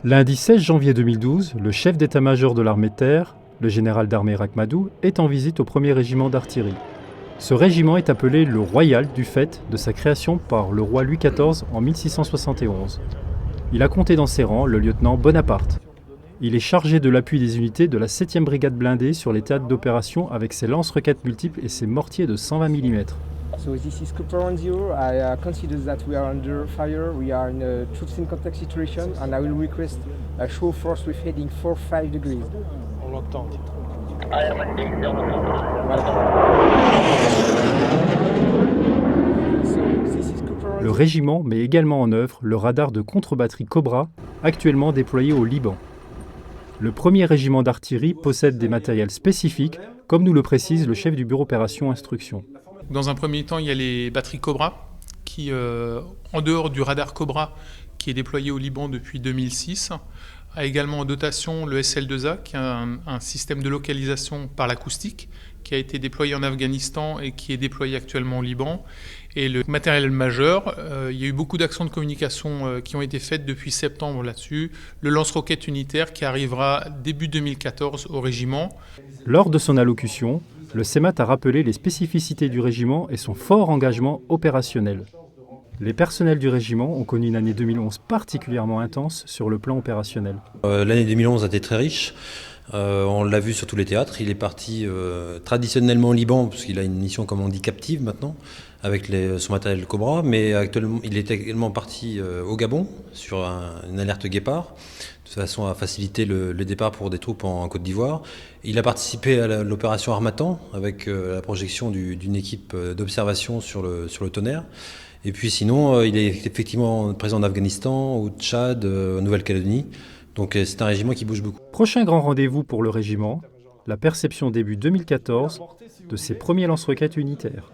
Lundi 16 janvier 2012, le chef d'état-major de l'armée de terre, le général d'armée Rachmadou, est en visite au 1er régiment d'artillerie. Ce régiment est appelé le Royal du fait de sa création par le roi Louis XIV en 1671. Il a compté dans ses rangs le lieutenant Bonaparte. Il est chargé de l'appui des unités de la 7e brigade blindée sur les théâtres d'opération avec ses lance-roquettes multiples et ses mortiers de 120 mm. So this is Cooper 10. I consider that we are under fire. We are in a troops in contact situation and I will request a show force with heading 4-5 degrees. On l'entend. Le régiment met également en œuvre le radar de contre-batterie Cobra, actuellement déployé au Liban. Le 1er régiment d'artillerie possède des matériels spécifiques, comme nous le précise le chef du bureau opération instruction. Dans un premier temps, il y a les batteries Cobra, qui, en dehors du radar Cobra, qui est déployé au Liban depuis 2006, a également en dotation le SL2A, qui est un système de localisation par l'acoustique, qui a été déployé en Afghanistan et qui est déployé actuellement au Liban. Et le matériel majeur, il y a eu beaucoup d'actions de communication qui ont été faites depuis septembre là-dessus. Le lance-roquette unitaire qui arrivera début 2014 au régiment. Lors de son allocution, le CEMAT a rappelé les spécificités du régiment et son fort engagement opérationnel. Les personnels du régiment ont connu une année 2011 particulièrement intense sur le plan opérationnel. L'année 2011 a été très riche. On l'a vu sur tous les théâtres. Il est parti traditionnellement au Liban, parce qu'il a une mission, comme on dit, captive maintenant, avec son matériel Cobra. Mais actuellement, il est également parti au Gabon, sur une alerte Guépard, de façon à faciliter le départ pour des troupes en Côte d'Ivoire. Il a participé à l'opération Harmattan, avec la projection d'une équipe d'observation sur le Tonnerre. Et puis sinon, il est effectivement présent en Afghanistan, au Tchad, en Nouvelle-Calédonie. Donc c'est un régiment qui bouge beaucoup. Prochain grand rendez-vous pour le régiment, la perception début 2014 de ses premiers lance-roquettes unitaires.